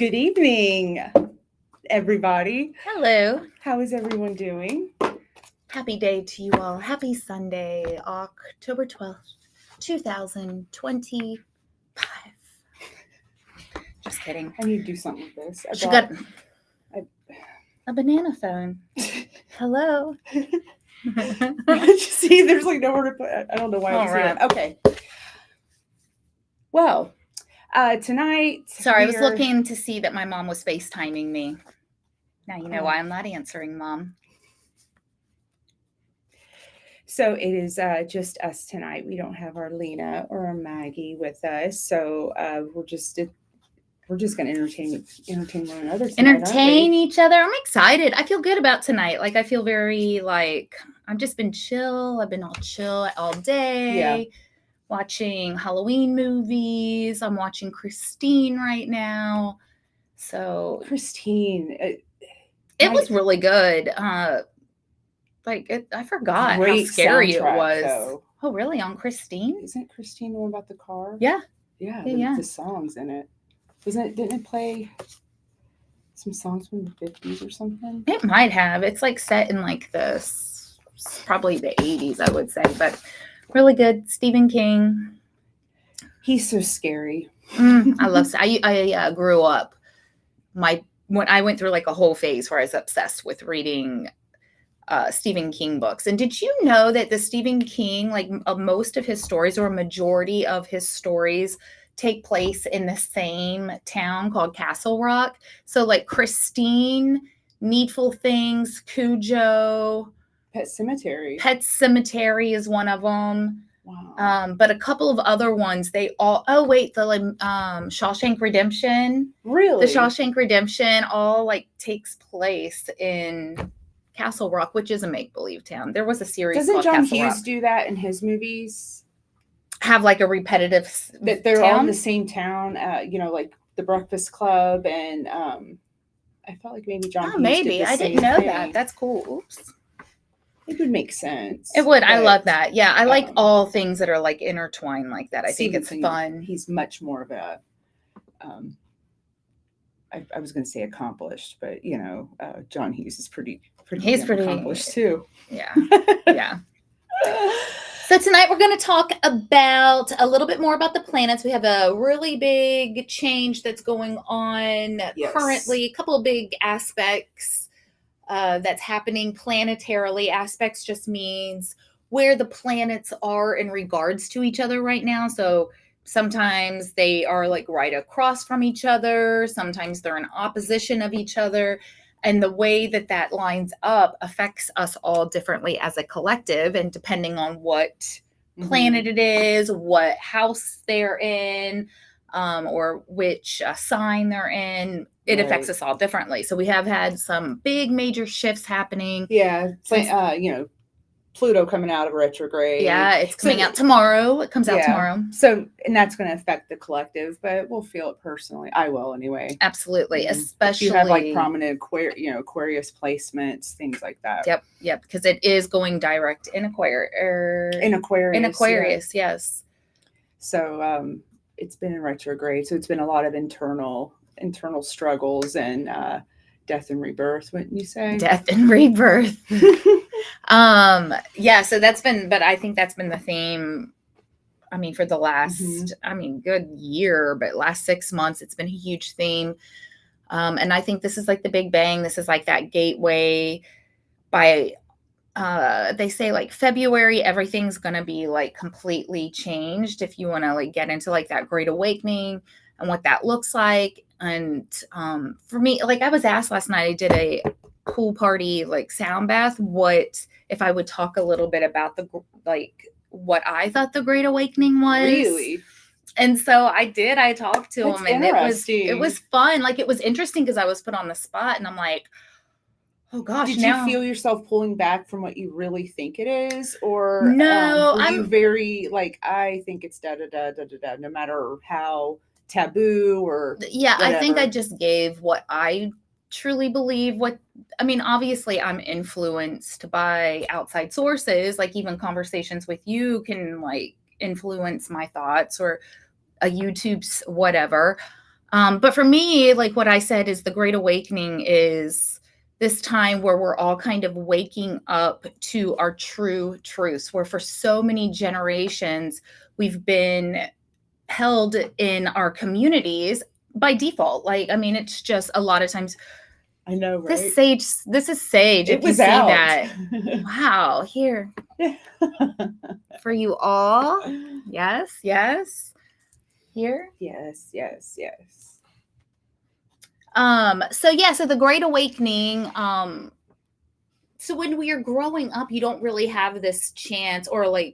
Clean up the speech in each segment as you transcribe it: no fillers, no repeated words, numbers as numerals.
Good evening, everybody. Hello. How is everyone doing? Happy day to you all. Happy Sunday, October 12th, 2025. Just kidding. I need to do something with this. She got a banana phone. Hello. See, there's like nowhere to put it. I don't know why I was here. Okay. Well, tonight. Sorry, I was looking to see that my mom was FaceTiming me. Now you know why I'm not answering, Mom. So it is just us tonight. We don't have our Lena or our Maggie with us, so we're just going to entertain one another. Entertain each other. I'm excited. I feel good about tonight. Like I feel very I've just been chill. I've been all chill all day. Yeah. Watching Halloween movies. I'm watching Christine right now. So Christine, it was really good. I forgot how scary it was. Though. Oh, really? On Christine? Isn't Christine the one about the car? Yeah. The songs in it. Didn't it play some songs from the 50s or something? It might have. It's like set in like this, probably the 80s, I would say, but really good. Stephen King. He's so scary. I love. I grew up. When I went through like a whole phase where I was obsessed with reading Stephen King books. And did you know that the Stephen King, most of his stories or a majority of his stories take place in the same town called Castle Rock? So like Christine, Needful Things, Cujo. Pet Sematary. Pet Sematary is one of them. Wow. But a couple of other ones, the Shawshank Redemption. Really? The Shawshank Redemption all takes place in Castle Rock, which is a make-believe town. There was a series Doesn't John Castle Hughes Rock. do that in his movies? Have like a repetitive that they're all in the same town, like The Breakfast Club, and I felt like maybe John Hughes maybe. did the I same didn't know thing. that. That's cool. Oops. It would make sense. It would. I love that. Yeah, I like all things that are like intertwined like that. I think it's fun. He's much more of a I was going to say accomplished, but John Hughes is pretty accomplished too. Yeah. Yeah. So tonight we're going to talk about a little bit more about the planets. We have a really big change that's going on currently, a couple of big aspects that's happening planetarily. Aspects just means where the planets are in regards to each other right now. So sometimes they are like right across from each other. Sometimes they're in opposition of each other. And the way that lines up affects us all differently as a collective. And depending on what planet it is, what house they're in, or which sign they're in, it affects us all differently. So we have had some big major shifts happening. Yeah. Pluto coming out of retrograde. Yeah, it's coming out tomorrow. It comes out tomorrow. So, and that's going to affect the collective, but we'll feel it personally. I will anyway. Absolutely. Especially if you have like prominent Aquarius placements, things like that. Yep. Because it is going direct in Aquarius. In Aquarius, yes. So it's been in retrograde. So it's been a lot of internal struggles and death and rebirth, wouldn't you say? Death and rebirth. So but I think that's been the theme. I mean, for the last, good year, but last 6 months, it's been a huge theme. And I think this is like the Big Bang. This is like that gateway by, they say like February, everything's going to be like completely changed. If you want to like get into like that Great Awakening and what that looks like. And for me, like I was asked last night, I did a pool party, like sound bath, what if I would talk a little bit about what I thought the Great Awakening was. Really? And so I did. I talked to him, and it was fun. Like it was interesting because I was put on the spot, and I'm like, oh gosh. Did you feel yourself pulling back from what you really think it is, or no? Were you very like, I think it's da da da da da da, no matter how taboo or whatever? I think I just gave what I truly believe. Obviously I'm influenced by outside sources, like even conversations with you can like influence my thoughts, or a YouTube's whatever. But for me, like what I said is the Great Awakening is this time where we're all kind of waking up to our true truths, where for so many generations we've been held in our communities by default. Like, I mean, it's just a lot of times I know, right? This is sage. It If you was see out. that. Wow, here. For you all. Yes, yes. Here. Yes, yes, yes. So the Great Awakening, so when we are growing up, you don't really have this chance, or like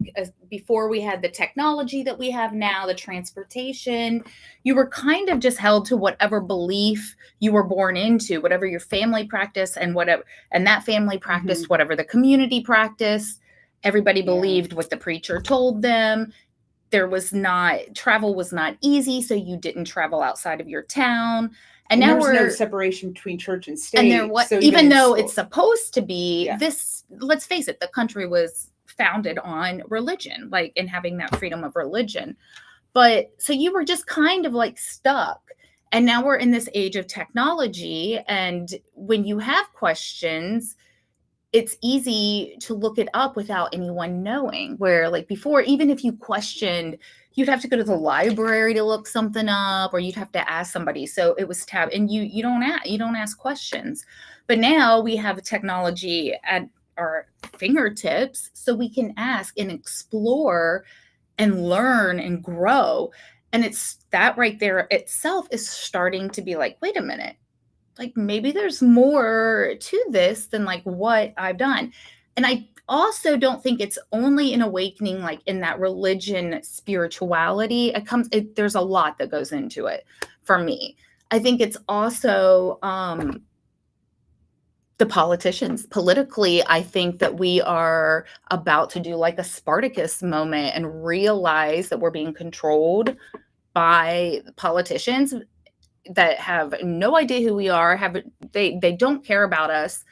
before we had the technology that we have now, the transportation, you were kind of just held to whatever belief you were born into, whatever your family practiced, and that family practiced whatever the community practiced. Everybody believed what the preacher told them. Travel was not easy, so you didn't travel outside of your town. And now there was no separation between church and state. And so even though it's supposed to be this, let's face it, the country was founded on religion, like in having that freedom of religion. But so you were just kind of like stuck. And now we're in this age of technology. And when you have questions, it's easy to look it up without anyone knowing. Where like before, even if you questioned, you'd have to go to the library to look something up, or you'd have to ask somebody. So it was and you don't ask questions. But now we have technology at our fingertips, so we can ask and explore and learn and grow. And it's that right there itself is starting to be like, wait a minute, like maybe there's more to this than like what I've done. And I also don't think it's only an awakening like in that religion spirituality. There's a lot that goes into it for me. I think it's also the politicians. Politically, I think that we are about to do like a Spartacus moment and realize that we're being controlled by politicians that have no idea who we are, they don't care about us.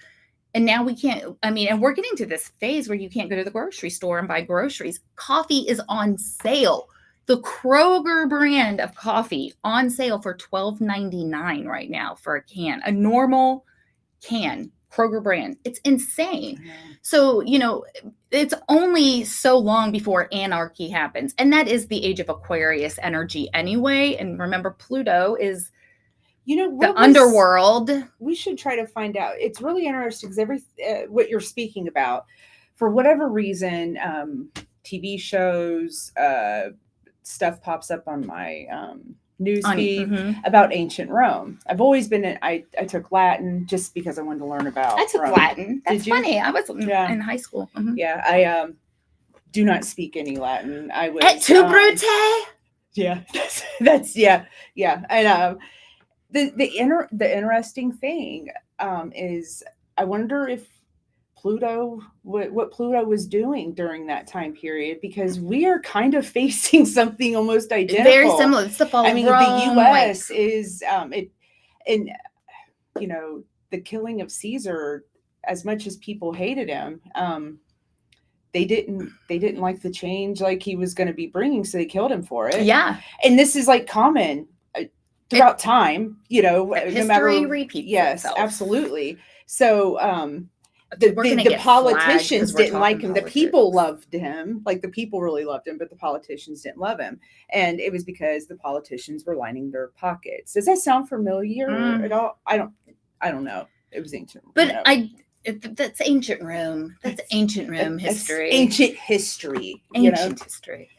And now we can't, and we're getting to this phase where you can't go to the grocery store and buy groceries. Coffee is on sale. The Kroger brand of coffee on sale for $12.99 right now for a can, a normal can, Kroger brand. It's insane. Mm-hmm. So, it's only so long before anarchy happens. And that is the age of Aquarius energy anyway. And remember, Pluto is the underworld. We should try to find out. It's really interesting because what you're speaking about, for whatever reason, TV shows, stuff pops up on my newsfeed about ancient Rome. I've always been I took Latin just because I wanted to learn about. I took Rome. Latin. That's funny. I was in high school. Mm-hmm. Yeah, I do not speak any Latin. I was et tu brute. Yeah, that's yeah. And the interesting thing is I wonder if Pluto, what Pluto was doing during that time period, because we are kind of facing something almost identical. Very similar. It's the fall of Rome. The U.S. is the killing of Caesar. As much as people hated him, they didn't like the change like he was going to be bringing, so they killed him for it. Yeah, and this is like common throughout time, history repeats itself. Absolutely. So the politicians didn't like him. The people loved him. Like the people really loved him, but the politicians didn't love him. And it was because the politicians were lining their pockets. Does that sound familiar at all? I don't know. It was ancient. But that's ancient Rome. That's ancient Rome history. Ancient history. Ancient history.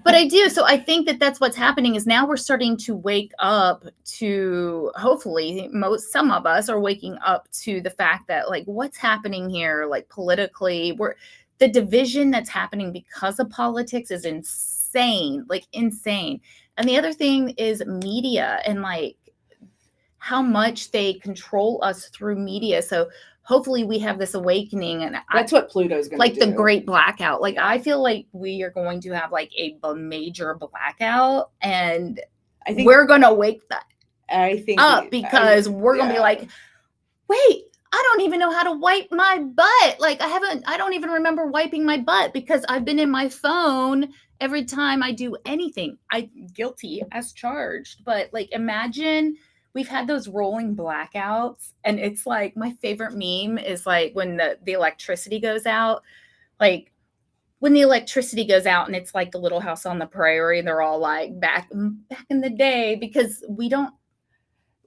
But I do. So I think that that's what's happening is now we're starting to wake up to, hopefully some of us are waking up to the fact that like what's happening here, like politically, the division that's happening because of politics is insane, like insane. And the other thing is media and like how much they control us through media. So hopefully we have this awakening, and that's what Pluto's going to do. Like the great blackout. Like I feel like we are going to have like a major blackout, and I think we're going to wake that up because we're going to be like, wait, I don't even know how to wipe my butt. Like I don't even remember wiping my butt because I've been in my phone every time I do anything, I guilty as charged. But like, imagine we've had those rolling blackouts, and it's like my favorite meme is like when the electricity goes out, like when the electricity goes out and it's like the Little House on the Prairie, they're all like back in the day, because we don't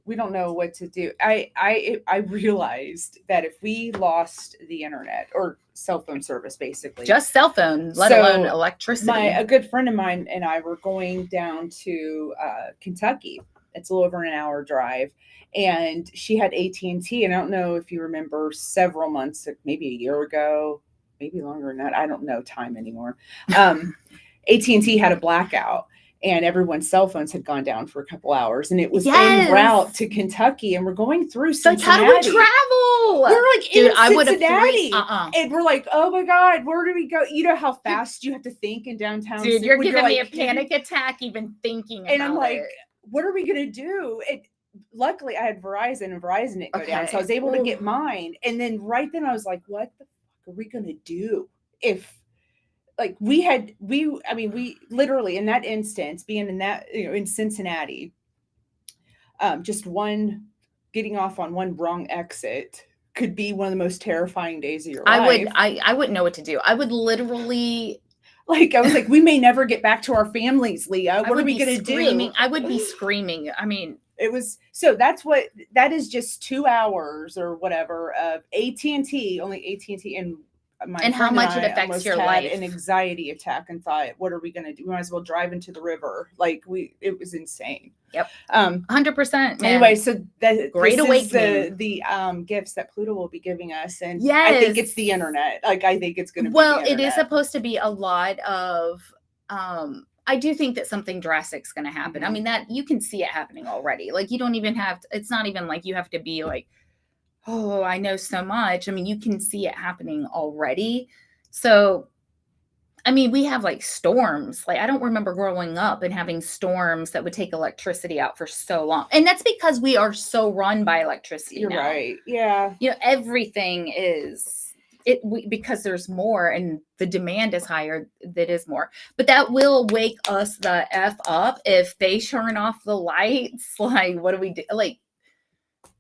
know what to do. I realized that if we lost the internet or cell phone service, basically just cell phone, let So, alone electricity. a good friend of mine and I were going down to Kentucky. It's a little over an hour drive, and she had AT&T. And I don't know if you remember, several months, maybe a year ago, maybe longer than that, I don't know time anymore. AT&T had a blackout, and everyone's cell phones had gone down for a couple hours, and it was en route to Kentucky, and we're going through Cincinnati. Like, how do we travel? We're like, dude, I would have Cincinnati. And we're like, oh my God, where do we go? You know how fast you have to think in downtown. Dude, you're giving me a panic attack even thinking about it. And I'm like, what are we going to do? Luckily, I had Verizon, and Verizon didn't go down, so I was able to get mine. And then right then I was like, what the fuck are we going to do if, like, we literally in that instance, being in that, in Cincinnati, just getting off on one wrong exit could be one of the most terrifying days of your life. I wouldn't know what to do. I would literally, like, I was like, we may never get back to our families, Leah. What are we going to do? I would be screaming. I mean, it was, so that is just 2 hours or whatever of AT&T, only AT&T, and how much it affects your life. An anxiety attack and thought, what are we going to do? We might as well drive into the river. Like, it was insane. Yep. 100%. Anyway, so great awakening. The gifts that Pluto will be giving us. And yes. I think it's the internet. Like, I think it's going to be well, it is supposed to be a lot of, I do think that something drastic is going to happen. I mean, that you can see it happening already. Like, you don't even have to, it's not even like you have to be like, oh, I know so much. I mean, you can see it happening already. So, I mean, we have like storms. Like, I don't remember growing up and having storms that would take electricity out for so long. And that's because we are so run by electricity. You're right. Yeah. Everything is because there's more and the demand is higher. That is more. But that will wake us the F up if they turn off the lights. Like, what do we do? Like,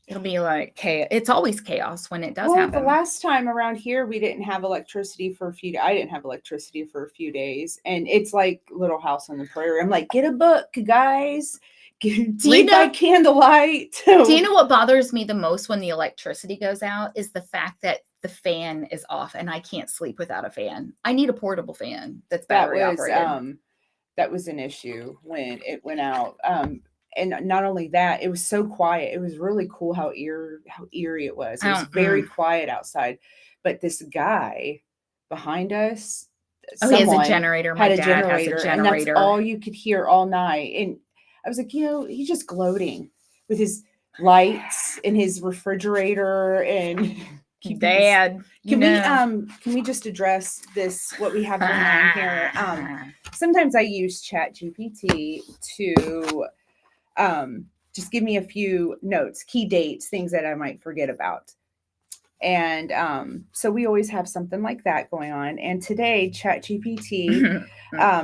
it'll be like chaos. It's always chaos when it does happen. The last time around here, we didn't have electricity for a few days. I didn't have electricity for a few days. And it's like Little House on the Prairie. I'm like, get a book, guys. Read by candlelight. Do you know what bothers me the most when the electricity goes out is the fact that the fan is off and I can't sleep without a fan. I need a portable fan that's battery operated. That was an issue when it went out. And not only that, it was so quiet. It was really cool how eerie it was. It was very quiet outside. But this guy behind us, he has a generator. My dad has a generator. And that's all you could hear all night. And I was like, he's just gloating with his lights and his refrigerator and Dad. Can we just address this, what we have going on here? Sometimes I use ChatGPT to just give me a few notes, key dates, things that I might forget about. And so we always have something like that going on. And today, ChatGPT,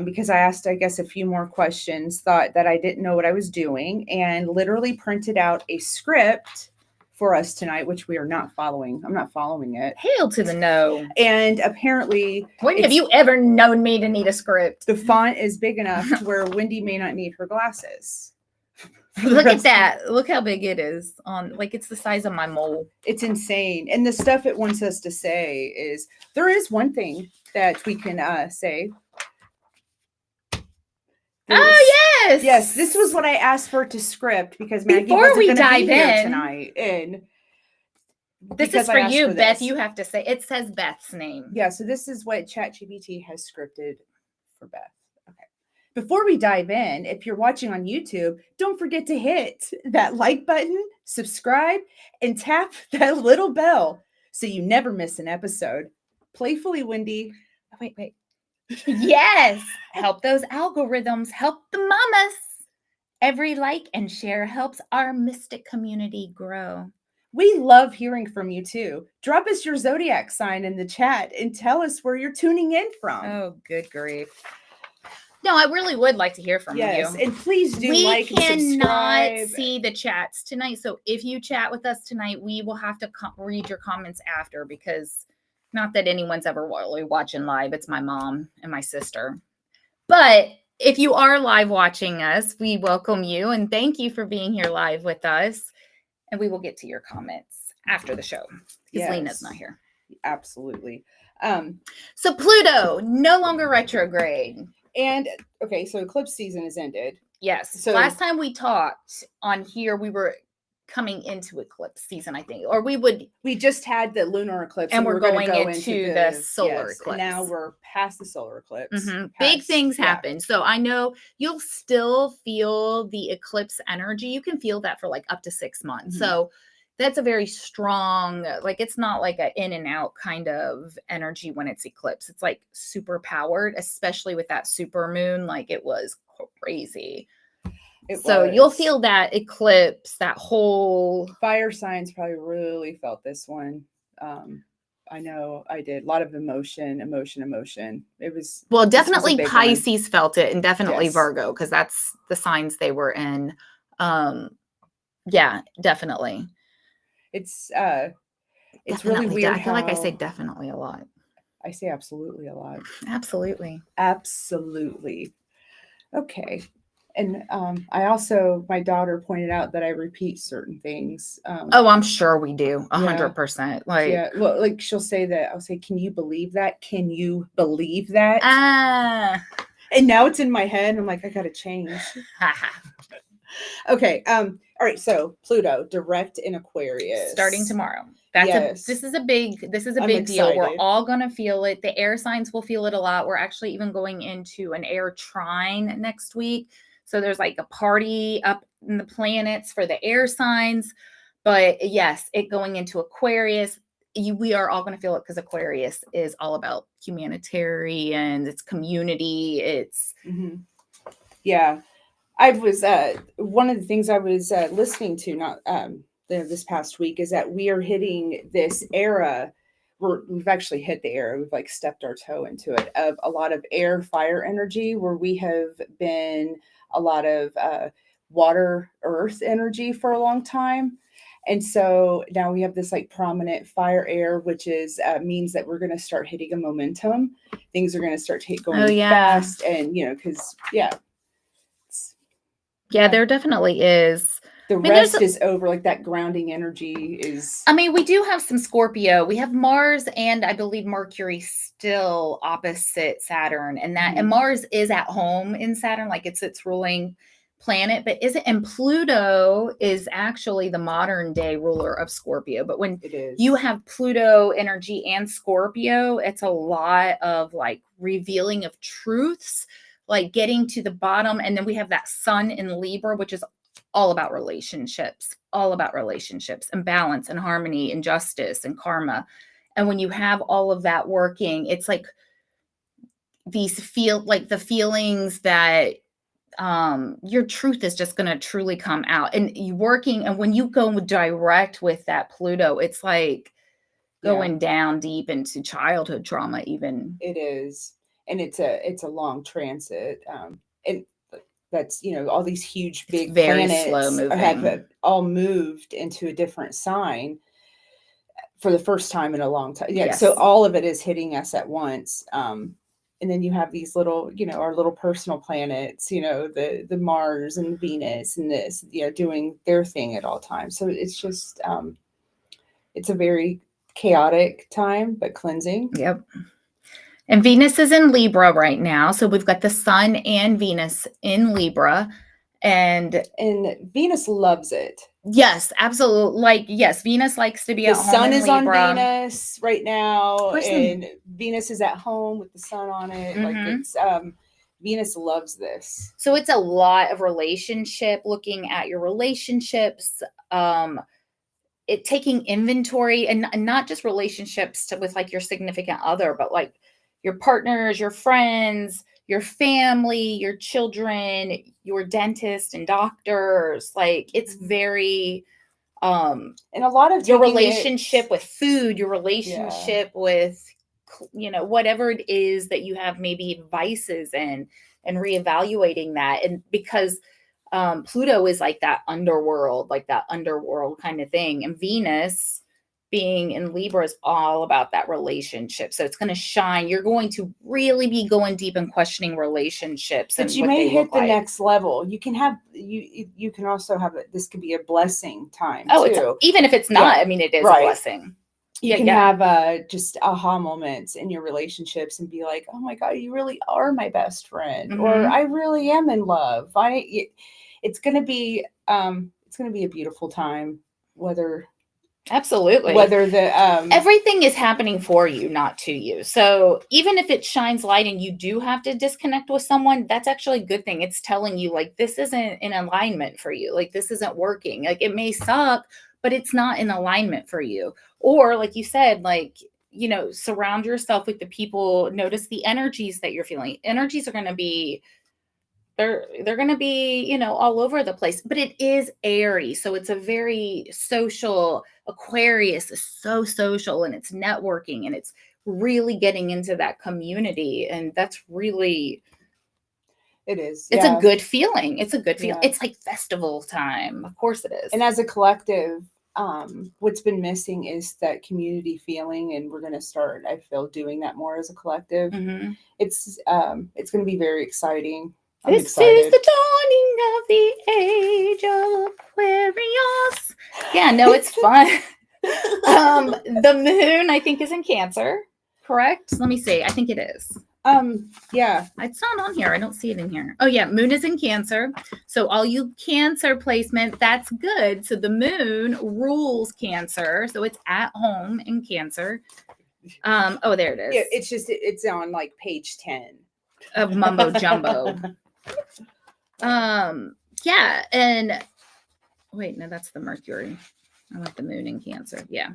because I asked, I guess, a few more questions, thought that I didn't know what I was doing, and literally printed out a script for us tonight, which we are not following. I'm not following it. Hail to the no. And apparently, when have you ever known me to need a script? The font is big enough to where Wendy may not need her glasses. Look at that. Look how big it is. It's the size of my mole. It's insane. And the stuff it wants us to say is, there is one thing that we can say. Yes. Yes, this was what I asked for to script because Maggie before we dive in tonight. And this is for you, Beth. You have to say, it says Beth's name. Yeah, so this is what ChatGPT has scripted for Beth. Before we dive in, if you're watching on YouTube, don't forget to hit that like button, subscribe, and tap that little bell so you never miss an episode. Playfully, Wendy. Oh, wait. Yes. Help those algorithms. Help the mamas. Every like and share helps our mystic community grow. We love hearing from you, too. Drop us your zodiac sign in the chat and tell us where you're tuning in from. Oh, good grief. No, I really would like to hear from you. And please do we like and cannot subscribe. see the chats tonight. So if you chat with us tonight, we will have to read your comments after, because not that anyone's ever really watching live. It's my mom and my sister. But if you are live watching us, we welcome you and thank you for being here live with us. And we will get to your comments after the show, because Lena's not here. Absolutely. So Pluto, no longer retrograde. And okay, so eclipse season is ended. Yes. So last time we talked on here, we were coming into eclipse season, I think, or we just had the lunar eclipse, and we're going into the solar eclipse. And now we're past the solar eclipse. Big things happen. So I know you'll still feel the eclipse energy. You can feel that for like up to 6 months. So that's a very strong, like, it's not like an in and out kind of energy when it's eclipse. It's like super powered, especially with that super moon. Like, it was crazy. You'll feel that eclipse, that whole fire signs probably really felt this one. I know I did. A lot of emotion. It was definitely Pisces felt it, and definitely Virgo, because that's the signs they were in. Yeah, definitely. It's definitely really weird. I feel like I say definitely a lot. I say absolutely a lot. Absolutely. Okay. And my daughter pointed out that I repeat certain things. I'm sure we do 100%. Like she'll say that. I'll say, "Can you believe that? Can you believe that?" And now it's in my head. I'm like, I gotta change. Okay. All right. So Pluto direct in Aquarius, starting tomorrow. This is a big deal. We're all gonna feel it. The air signs will feel it a lot. We're actually even going into an air trine next week. So there's like a party up in the planets for the air signs. But yes, it going into Aquarius, we are all going to feel it, because Aquarius is all about humanitarian, it's community, it's I was one of the things I was listening to this past week is that we are hitting this era. We've actually hit the era. We've like stepped our toe into it, of a lot of air fire energy, where we have been a lot of water earth energy for a long time. And so now we have this like prominent fire air, which is means that we're going to start hitting a momentum. Things are going to start going fast. And, because, there definitely is. The rest is over. Like that grounding energy is. We do have some Scorpio. We have Mars and I believe Mercury still opposite Saturn, and and Mars is at home in Saturn, like it's its ruling planet, but and Pluto is actually the modern day ruler of Scorpio. But when you have Pluto energy and Scorpio, it's a lot of like revealing of truths, like getting to the bottom. And then we have that sun in Libra, which is all about relationships and balance and harmony and justice and karma. And when you have all of that working, it's like the feelings that your truth is just going to truly come out, and you working. And when you go direct with that Pluto, it's like going down deep into childhood trauma. Even it is, and it's a long transit, and that's all these huge big very planets slow moving have all moved into a different sign for the first time in a long time. So all of it is hitting us at once. And then you have these little, our little personal planets, the Mars and Venus and this, doing their thing at all times. So it's just, it's a very chaotic time, but cleansing. Yep. And Venus is in Libra right now. So we've got the sun and Venus in Libra. And Venus loves it. Yes, absolutely. Venus likes to be at home. The sun is on Venus right now, and Venus is at home with the sun on it. Like it's Venus loves this. So it's a lot of looking at your relationships, taking inventory, and not just relationships with like your significant other, but like your partners, your friends, your family, your children, your dentist and doctors. Like it's very, and a lot of your relationship with food, your relationship with, whatever it is that you have maybe vices in. and reevaluating that. And because Pluto is like that underworld kind of thing. And Venus being in Libra is all about that relationship. So it's going to shine. You're going to really be going deep and questioning relationships. But you may hit the next level. You can have, you can also have this could be a blessing time too. Even if it's not, I mean, it is a blessing. You can have just aha moments in your relationships and be like, oh my God, you really are my best friend. Or I really am in love. It's going to be a beautiful time, Absolutely. Whether the everything is happening for you, not to you. So even if it shines light and you do have to disconnect with someone, that's actually a good thing. It's telling you like this isn't in alignment for you. Like this isn't working. Like it may suck, but it's not in alignment for you. Or like you said, like, you know, surround yourself with the people, notice the energies that you're feeling. Energies are going to be they're going to be, you know, all over the place, but it is Aries. So it's a very social. Aquarius is so social, and it's networking, and it's really getting into that community. And that's really, it is. It's a good feeling. It's a good feeling. It's like festival time. Of course it is. And as a collective, what's been missing is that community feeling. And we're going to start, I feel, doing that more as a collective. It's going to be very exciting. This is the dawning of the age of Aquarius. Yeah, no, it's fun. The moon, I think, is in Cancer, correct? Let me see. I think it is. Yeah. It's not on here. I don't see it in here. Oh, yeah. Moon is in Cancer. So all you Cancer placement, that's good. So the moon rules Cancer. So it's at home in Cancer. Oh, there it is. Yeah, it's on like page 10 of Mumbo Jumbo. Yeah, and wait, no, that's the Mercury. I want the moon in Cancer. Yeah.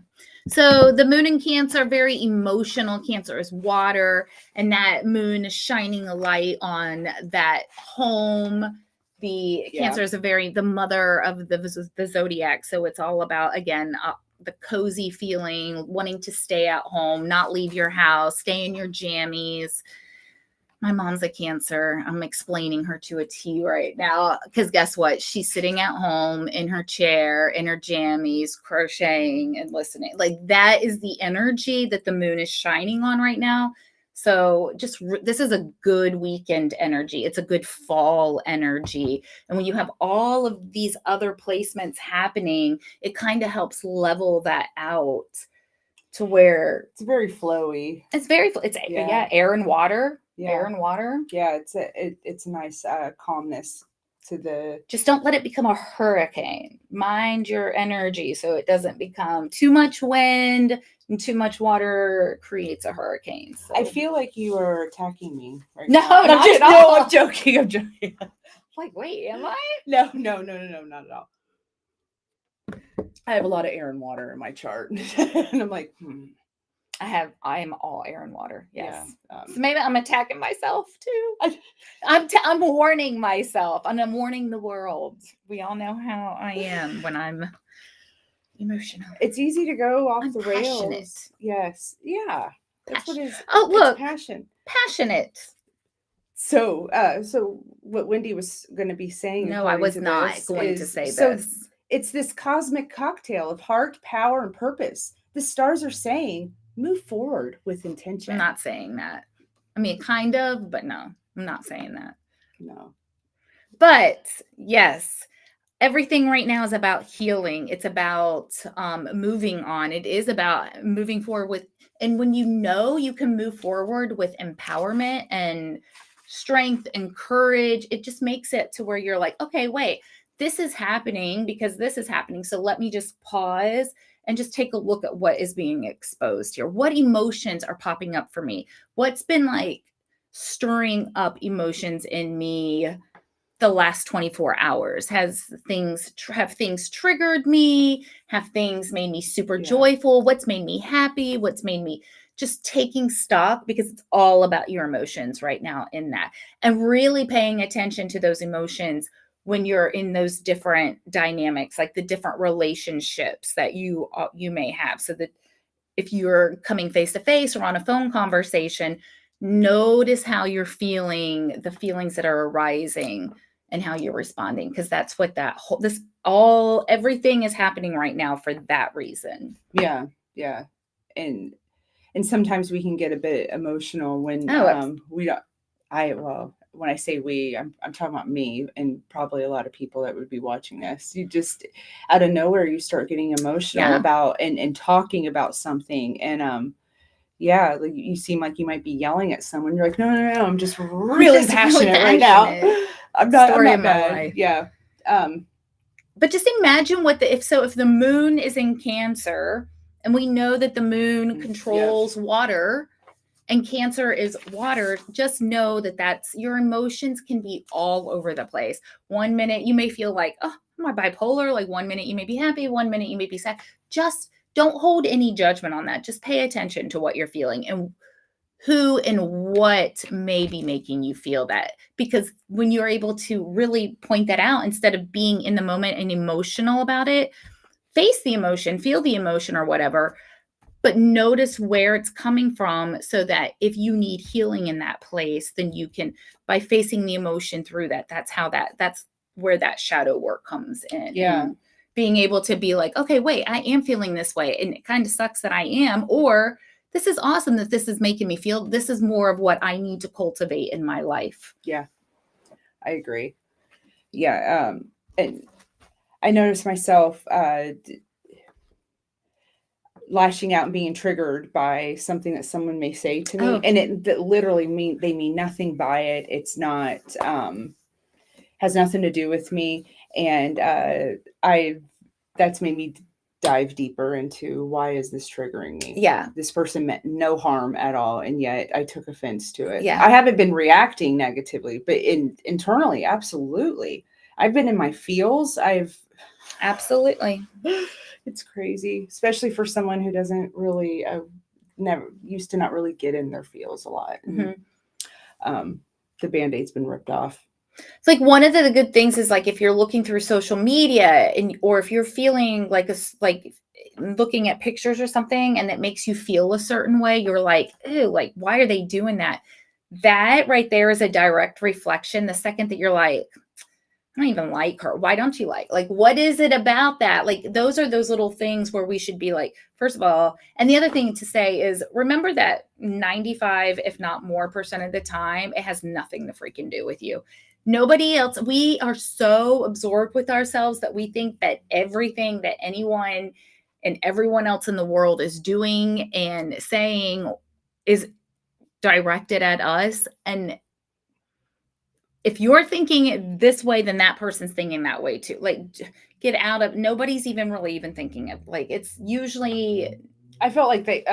So the moon in Cancer, very emotional. Cancer is water, and that moon is shining a light on that home. The Cancer is the mother of the zodiac. So it's all about, again, the cozy feeling, wanting to stay at home, not leave your house, stay in your jammies. My mom's a Cancer. I'm explaining her to a T right now because guess what? She's sitting at home in her chair, in her jammies, crocheting and listening. Like that is the energy that the moon is shining on right now. So this is a good weekend energy. It's a good fall energy. And when you have all of these other placements happening, it kind of helps level that out to where it's very flowy. It's air and water. Yeah. Air and water. Yeah, it's a nice calmness to the. Just don't let it become a hurricane. Mind your energy so it doesn't become too much wind, and too much water creates a hurricane. So. I feel like you are attacking me right now. No, I'm joking. Like, wait, am I? No, not at all. I have a lot of air and water in my chart, and I'm like, I am all air and water. Yes. Yeah. So maybe I'm attacking myself too. I'm warning myself, and I'm warning the world. We all know how I am when I'm emotional. It's easy to go off the rails. Passionate. Yes. Yeah. That's what it is. Oh, look. Passion. Passionate. So what Wendy was going to be saying. No, I was not going to say this. It's this cosmic cocktail of heart, power, and purpose. The stars are saying, move forward with intention. I'm not saying that. I mean, kind of, but no, I'm not saying that. No. But yes, everything right now is about healing. It's about moving on. It is about moving forward and when you can move forward with empowerment and strength and courage, it just makes it to where you're like, okay, wait, this is happening because this is happening. So let me just pause and just take a look at what is being exposed here. What emotions are popping up for me? What's been like stirring up emotions in me the last 24 hours? Have things triggered me? Have things made me super joyful? What's made me happy? What's made me just taking stock, because it's all about your emotions right now in that, and really paying attention to those emotions when you're in those different dynamics, like the different relationships that you may have. So that if you're coming face to face or on a phone conversation, Notice how you're feeling, the feelings that are arising and how you're responding. Because that's what that whole, everything is happening right now for that reason. Yeah. Yeah. And sometimes we can get a bit emotional when we don't, when I say we, I'm talking about me and probably a lot of people that would be watching this. You just, out of nowhere, you start getting emotional about and talking about something. And like you seem like you might be yelling at someone. You're like, no, I'm just really passionate right now. I'm not bad. Yeah. But just imagine if the moon is in Cancer, and we know that the moon controls water, and Cancer is water, just know that that's your emotions can be all over the place. 1 minute you may feel like, oh, am I bipolar? Like 1 minute you may be happy, 1 minute you may be sad. Just don't hold any judgment on that. Just pay attention to what you're feeling and who and what may be making you feel that. Because when you're able to really point that out, instead of being in the moment and emotional about it, face the emotion, feel the emotion or whatever, but notice where it's coming from, so that if you need healing in that place, then you can, by facing the emotion through that's where that shadow work comes in. Yeah. And being able to be like, okay, wait, I am feeling this way. And it kind of sucks that I am, or this is awesome that this is making me feel, this is more of what I need to cultivate in my life. Yeah, I agree. Yeah. And I noticed myself, lashing out and being triggered by something that someone may say to me, and it literally they mean nothing by it. It's not has nothing to do with me, and that's made me dive deeper into, why is this triggering me? Yeah, this person meant no harm at all, and yet I took offense to it. Yeah, I haven't been reacting negatively, but internally, absolutely, I've been in my feels. Absolutely. It's crazy, especially for someone who doesn't really never used to not really get in their feels a lot. Mm-hmm. The Band-Aid's been ripped off. It's like one of the good things is, like, if you're looking through social media or if you're feeling like looking at pictures or something and it makes you feel a certain way, you're like, ew, like, why are they doing that? That right there is a direct reflection. The second that you're like, I don't even like her. Why don't you like, what is it about that? Like, those are those little things where we should be like, first of all, and the other thing to say is, remember that 95, if not more % of the time, it has nothing to freaking do with you. Nobody else. We are so absorbed with ourselves that we think that everything that anyone and everyone else in the world is doing and saying is directed at us. And if you're thinking it this way, then that person's thinking that way too. Like, get out of, nobody's even really even thinking of, like, it's usually, I felt like they,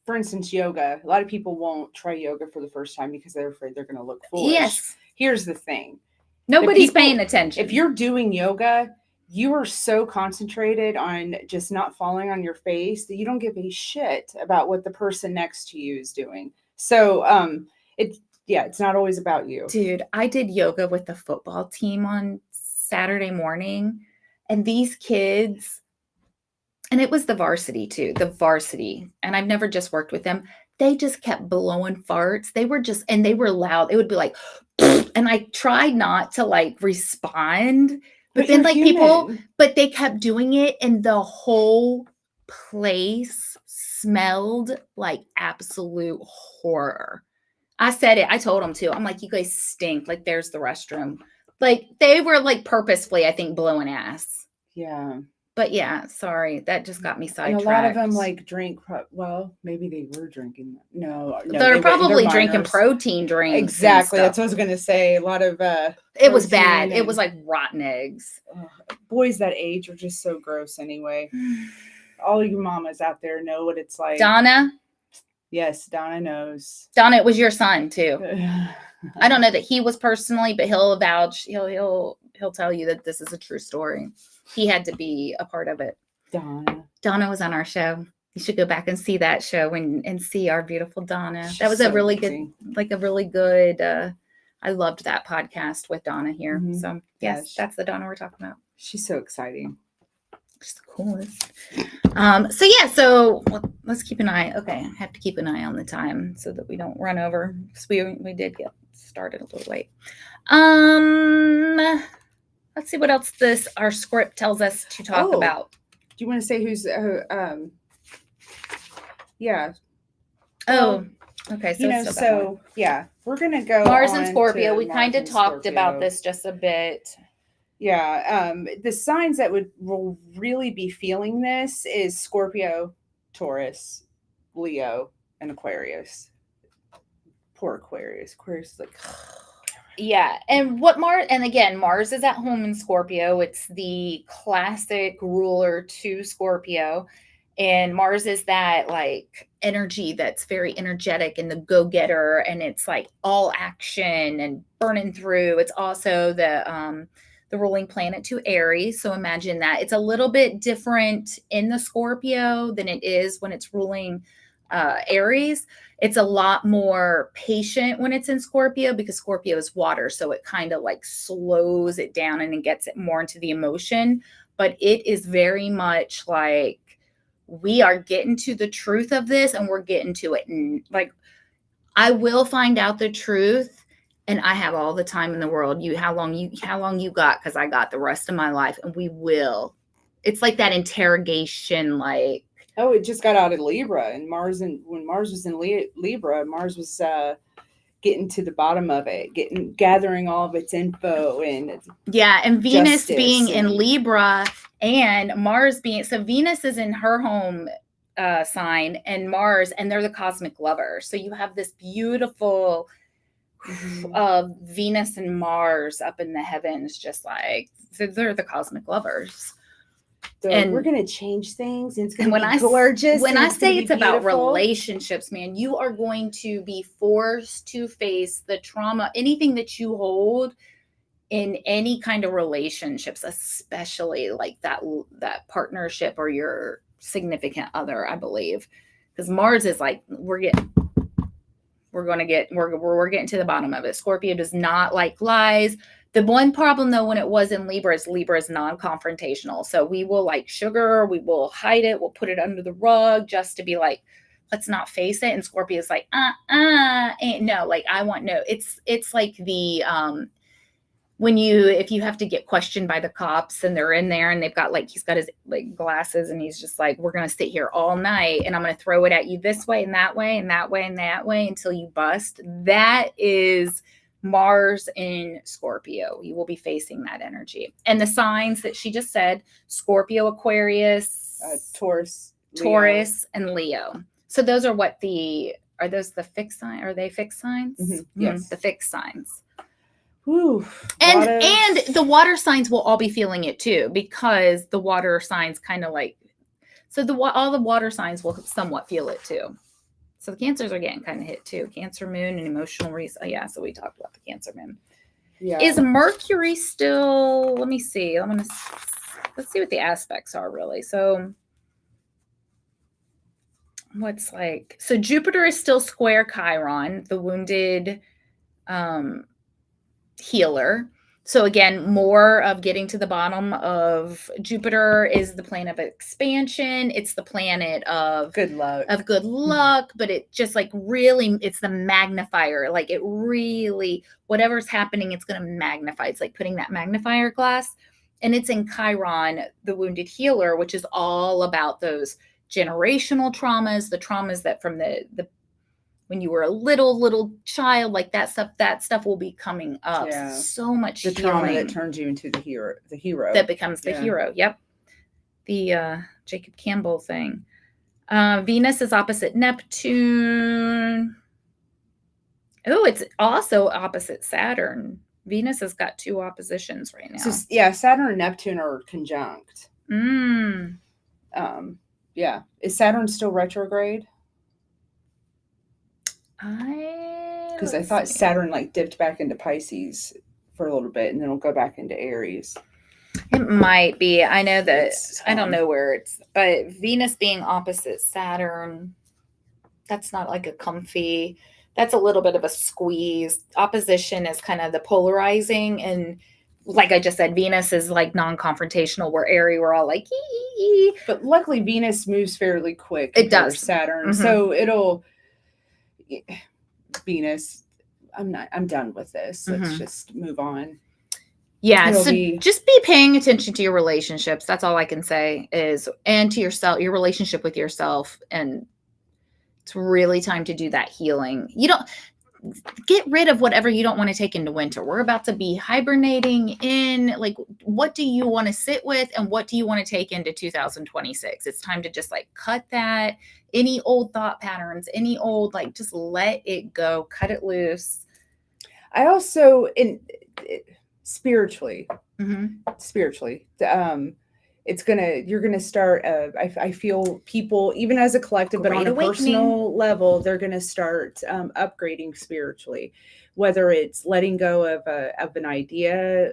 for instance, yoga. A lot of people won't try yoga for the first time because they're afraid they're going to look foolish. Yes. Here's the thing. Nobody's paying attention. If you're doing yoga, you are so concentrated on just not falling on your face that you don't give a shit about what the person next to you is doing. So, it's not always about you. Dude, I did yoga with the football team on Saturday morning, and these kids, and it was the varsity too, and I've never just worked with them. They just kept blowing farts. They were loud. It would be like, and I tried not to respond, but then but they kept doing it, and the whole place smelled like absolute horror. I said it. I told them to. I'm like, you guys stink. Like, there's the restroom. Like, they were purposefully, I think, blowing ass. Yeah. But yeah, sorry. That just got me sidetracked. And a lot of them drink. Well, maybe they were drinking. No, they're probably drinking protein drinks. Exactly. That's what I was going to say. A lot of it was bad. It was like rotten eggs. Boys that age are just so gross anyway. All you mamas out there know what it's like. Donna? Yes, Donna knows. Donna, it was your son too. I don't know that he was personally, but he'll vouch. He'll tell you that this is a true story. He had to be a part of it. Donna was on our show. You should go back and see that show and see our beautiful Donna. That was a really good, I loved that podcast with Donna here. Mm-hmm. So yes, that's the Donna we're talking about. She's so exciting. which is the coolest. So let's keep an eye. Okay, I have to keep an eye on the time so that we don't run over, because we did get started a little late. Let's see what else our script tells us to talk about. Do you want to say who's yeah. Oh, okay. So we're gonna go Mars and Scorpio. We kind of talked about this just a bit. Yeah. The signs that will really be feeling this is Scorpio, Taurus, Leo, and Aquarius. Poor Aquarius. Aquarius is like. Yeah, and Mars is at home in Scorpio. It's the classic ruler to Scorpio. And Mars is that like energy that's very energetic and the go-getter, and it's like all action and burning through. It's also the ruling planet to Aries. So imagine that. It's a little bit different in the Scorpio than it is when it's ruling Aries. It's a lot more patient when it's in Scorpio, because Scorpio is water. So it kind of like slows it down and it gets it more into the emotion. But it is very much like, we are getting to the truth of this, and we're getting to it. And like, I will find out the truth, and I have all the time in the world. How long you got? Because I got the rest of my life, and we will. It's like that interrogation, like, oh, it just got out of Libra, and when Mars was in Libra, Mars was getting to the bottom of it, gathering all of its info, and Venus being in Libra, and Mars Venus is in her home sign, and Mars, and they're the cosmic lovers. So you have this beautiful Venus and Mars up in the heavens, just like, so they're the cosmic lovers. So we're going to change things. And it's going to be gorgeous. When I say it's about relationships, man, you are going to be forced to face the trauma, anything that you hold in any kind of relationships, especially like that partnership or your significant other, I believe. Because Mars is like, we're getting to the bottom of it. Scorpio does not like lies. The one problem, though, when it was in Libra is non-confrontational. So we will like sugar, we will hide it, we'll put it under the rug just to be like, let's not face it. And Scorpio is like, no, like, I want no. It's like the if you have to get questioned by the cops, and they're in there, and they've got like, he's got his like glasses, and he's just like, we're gonna sit here all night, and I'm gonna throw it at you this way and that way and that way and that way until you bust. That is Mars in Scorpio. You will be facing that energy. And the signs that she just said: Scorpio, Aquarius, Taurus, and Leo. So those are are those the fixed sign? Are they fixed signs? Mm-hmm. Yes. The fixed signs. Ooh, and the water signs will all be feeling it too, because the water signs kind of like, so all the water signs will somewhat feel it too. So the Cancers are getting kind of hit too. Cancer moon and emotional so we talked about the Cancer moon. Yeah. Is Mercury still, let me see. Let's see what the aspects are really. So Jupiter is still square Chiron, the wounded healer. So again, more of getting to the bottom of Jupiter is the planet of expansion. It's the planet of good luck. But it just like really, it's the magnifier. Like it really, whatever's happening, it's going to magnify. It's like putting that magnifier glass. And it's in Chiron, the wounded healer, which is all about those generational traumas, the traumas that from the when you were a little child, like that stuff will be coming up. Yeah. So much the healing. Trauma that turns you into the hero. That becomes the hero. Yep. The Jacob Campbell thing. Venus is opposite Neptune. Oh, it's also opposite Saturn. Venus has got 2 oppositions right now. So Saturn and Neptune are conjunct. Yeah. Is Saturn still retrograde? Because I thought Saturn like dipped back into Pisces for a little bit, and then it'll go back into Aries. It might be. I know that I don't know where it's, but Venus being opposite Saturn, that's not like a comfy. That's a little bit of a squeeze. Opposition is kind of the polarizing, and like I just said, Venus is like non-confrontational. We're airy. We're all like, ee. But luckily Venus moves fairly quick. It does. Saturn. Mm-hmm. So it'll, Venus, I'm done with this. Let's just move on. Yeah. So just be paying attention to your relationships. That's all I can say and to yourself, your relationship with yourself. And it's really time to do that healing. You don't get rid of whatever you don't want to take into winter. We're about to be hibernating in, like, what do you want to sit with and what do you want to take into 2026? It's time to just like cut that, any old thought patterns, any old, like, just let it go, cut it loose. I also, spiritually, you're gonna start, I feel people, even as a collective, but on a personal level, they're gonna start upgrading spiritually, whether it's letting go of an idea,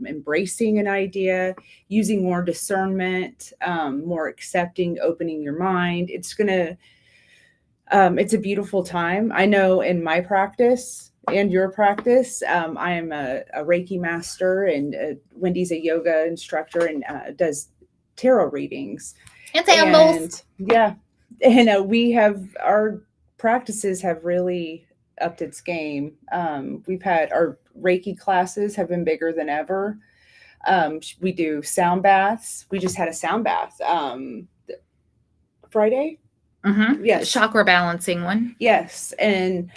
embracing an idea, using more discernment, more accepting, opening your mind. It's a beautiful time. I know in my practice and your practice, I am a Reiki master, and Wendy's a yoga instructor and does tarot readings. And symbols. And we have, our practices have really upped its game. We've had our Reiki classes have been bigger than ever. We do sound baths. We just had a sound bath Friday. Yes. Chakra balancing one. Yes. And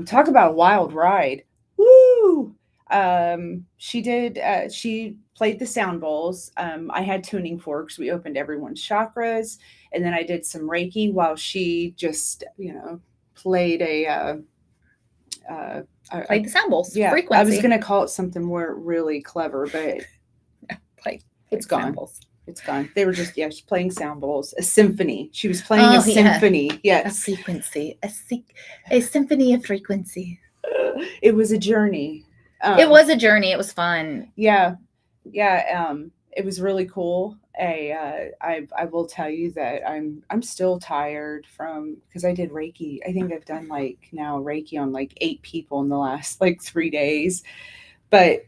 talk about a wild ride. Woo! She played the sound bowls. I had tuning forks. We opened everyone's chakras. And then I did some Reiki while she just, played played the sound bowls. Yeah. Frequency. I was going to call it something more really clever, but it's gone. Bowls. It's gone. They were just, she's playing sound bowls. A symphony. She was playing a symphony. Yes. A frequency. A symphony of frequency. It was a journey. It was a journey. It was fun. Yeah. It was really cool. I will tell you that I'm still tired because I did Reiki. I think I've done now Reiki on 8 people in the last 3 days. But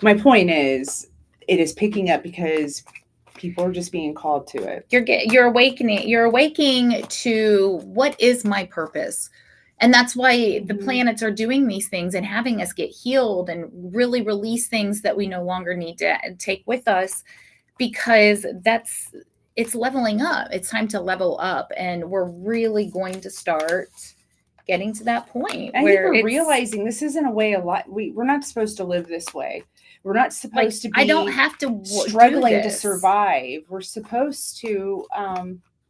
my point is, it is picking up because people are just being called to it. You're awakening. You're awaking to what is my purpose. And that's why the planets are doing these things and having us get healed and really release things that we no longer need to take with us, because it's leveling up. It's time to level up. And we're really going to start getting to that point. I think we're realizing this isn't a way a lot. We're not supposed to live this way. We're not supposed to be. I don't have to struggling to survive. We're supposed to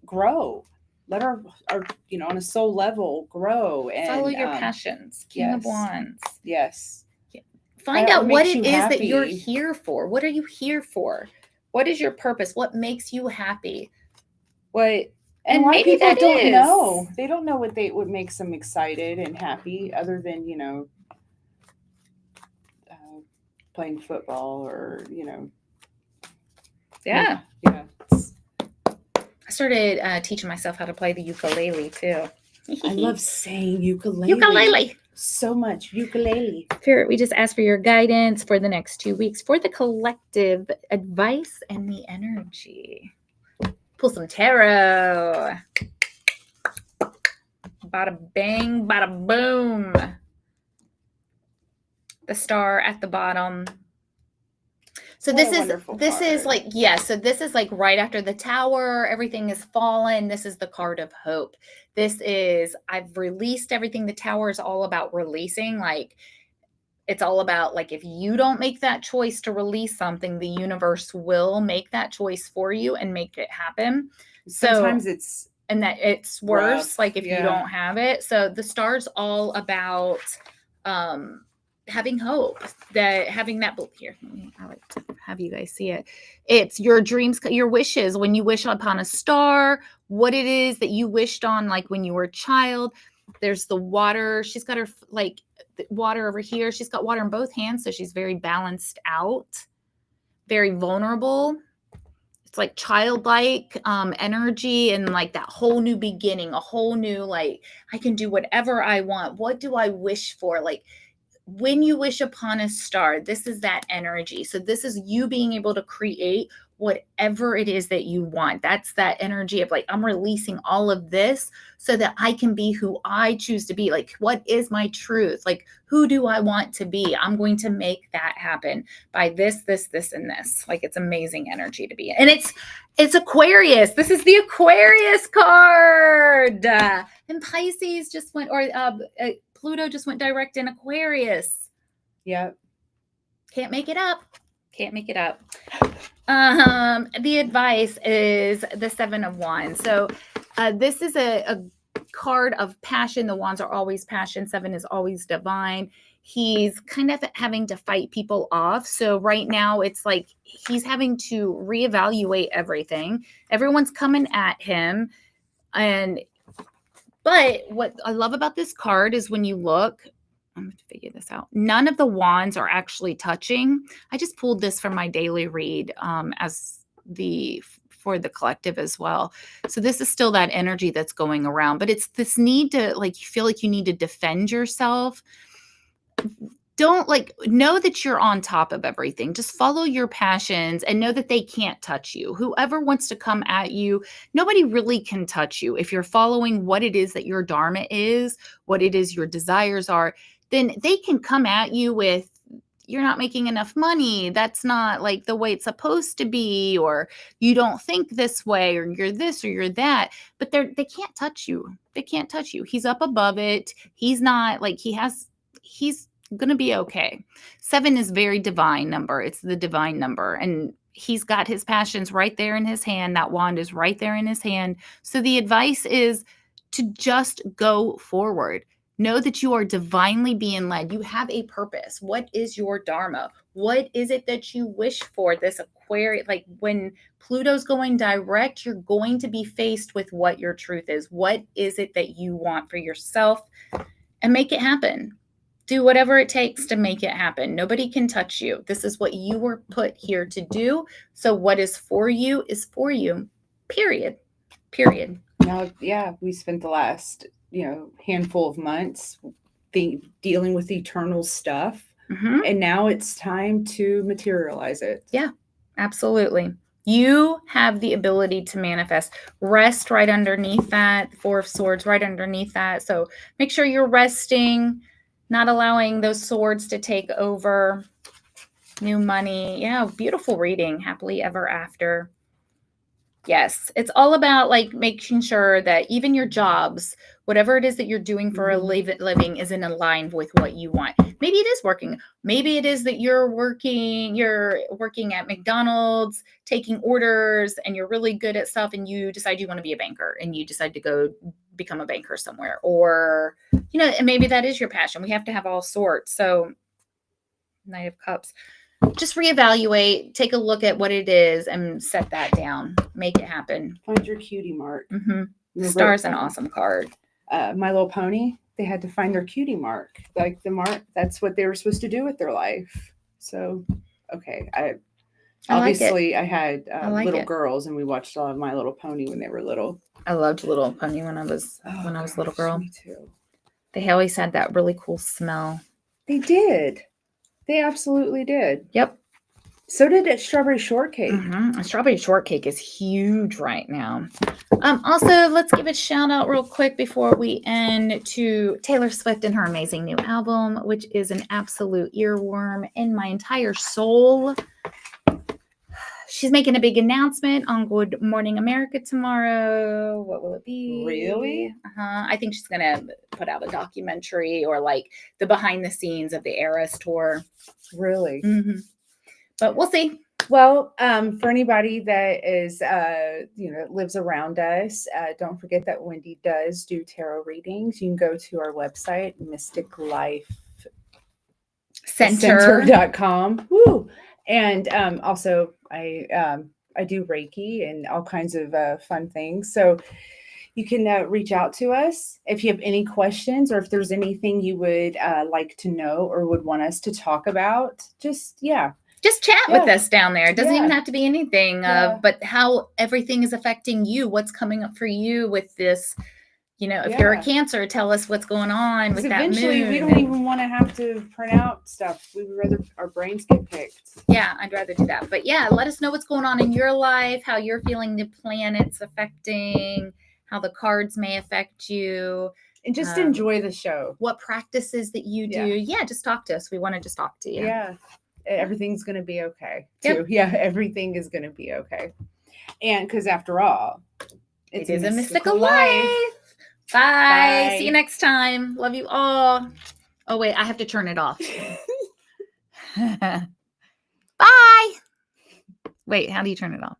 grow. Let our on a soul level grow and follow your passions. King of Wands. Yes. Find out what it is that you're here for. What are you here for? What is your purpose? What makes you happy? And maybe people don't know. They don't know what makes them excited and happy, other than playing football or Yeah. I started teaching myself how to play the ukulele too. I love saying ukulele. Ukulele. So much ukulele. Spirit, we just ask for your guidance for the next 2 weeks for the collective advice and the energy. Pull some tarot. Bada bang, bada boom. The star at the bottom. So this is right after the tower, everything is fallen. This is the card of hope. This is, I've released everything. The tower is all about releasing. It's all about, if you don't make that choice to release something, the universe will make that choice for you and make it happen. Sometimes it's worse, rough, if you don't have it. So the star's all about having hope, having that here. I like to have you guys see it. It's your dreams, your wishes. When you wish upon a star, what it is that you wished on, when you were a child. There's the water. She's got her water over here. She's got water in both hands, so she's very balanced out, very vulnerable. It's childlike energy and that whole new beginning, a whole new I can do whatever I want. What do I wish for? when you wish upon a star, this is that energy. So this is you being able to create whatever it is that you want. That's that energy of like, I'm releasing all of this so that I can be who I choose to be. Like, what is my truth? Like, who do I want to be? I'm going to make that happen by this, and this. Like, it's amazing energy to be in. And it's Aquarius. This is the Aquarius card. And Pisces just went, or Pluto just went direct in Aquarius. Yep. Can't make it up. Can't make it up. The advice is the 7 of Wands. So this is a card of passion. The Wands are always passion. 7 is always divine. He's kind of having to fight people off. So right now it's like he's having to reevaluate everything. Everyone's coming at him. But what I love about this card is when you look, I'm going to figure this out. None of the wands are actually touching. I just pulled this from my daily read for the collective as well. So this is still that energy that's going around, but it's this need to, like, you feel like you need to defend yourself. Don't know that you're on top of everything. Just follow your passions and know that they can't touch you. Whoever wants to come at you, nobody really can touch you. If you're following what it is that your dharma is, what it is your desires are, then they can come at you with, you're not making enough money. That's not like the way it's supposed to be, or you don't think this way, or you're this or you're that. But they can't touch you. They can't touch you. He's up above it. He's not like he's going to be okay. 7 is very divine number. It's the divine number. And he's got his passions right there in his hand. That wand is right there in his hand. So the advice is to just go forward. Know that you are divinely being led. You have a purpose. What is your dharma? What is it that you wish for? This Aquarius, like when Pluto's going direct, you're going to be faced with what your truth is. What is it that you want for yourself? And make it happen. Do whatever it takes to make it happen. Nobody can touch you. This is what you were put here to do. So what is for you is for you. Period. Now, yeah, we spent the last, handful of months dealing with eternal stuff. Mm-hmm. And now it's time to materialize it. Yeah, absolutely. You have the ability to manifest. Rest right underneath that. 4 of Swords right underneath that. So make sure you're resting, not allowing those swords to take over. New money. Yeah, beautiful reading. Happily ever after. Yes, it's all about making sure that even your jobs, whatever it is that you're doing for a living, is in line with what you want. Maybe it is working. Maybe it is that you're working at McDonald's, taking orders, and you're really good at stuff, and you decide you want to be a banker, and you decide to go become a banker somewhere. Or, and maybe that is your passion. We have to have all sorts. So, Knight of Cups. Just reevaluate, take a look at what it is, and set that down. Make it happen. Find your cutie mark. Mm-hmm. Star's an awesome card. My Little Pony, they had to find their cutie mark. Like the mark, that's what they were supposed to do with their life. So, okay. I had little girls, and we watched a lot of My Little Pony when they were little. I loved Little Pony when I was a little girl. Me too. They always had that really cool smell. They did. They absolutely did. Yep. So did Strawberry Shortcake. Mm-hmm. Strawberry Shortcake is huge right now. Also, let's give a shout out real quick before we end to Taylor Swift and her amazing new album, which is an absolute earworm in my entire soul. She's making a big announcement on Good Morning America tomorrow. What will it be? Really? I think she's going to put out a documentary or the behind the scenes of the Eras tour. Really? Mm-hmm. But we'll see. Well, for anybody that is, lives around us, don't forget that Wendy does do tarot readings. You can go to our website, mysticlifecenter.com. Woo! And also, I do Reiki and all kinds of fun things. So you can reach out to us if you have any questions, or if there's anything you would like to know or would want us to talk about. Just chat with us down there. It doesn't even have to be anything, but how everything is affecting you, what's coming up for you with this, If you're a Cancer, tell us what's going on with that moon. Eventually, we don't even want to have to print out stuff. We would rather our brains get picked. Yeah, I'd rather do that. But yeah, let us know what's going on in your life, how you're feeling the planets affecting, how the cards may affect you. And just enjoy the show. What practices that you do. Yeah, just talk to us. We want to just talk to you. Yeah. Everything's going to be okay, too. Yep. Yeah, everything is going to be okay. And because after all, it is a mystical life. Bye. See you next time. Love you all. Oh, wait, I have to turn it off. Bye. Wait, how do you turn it off?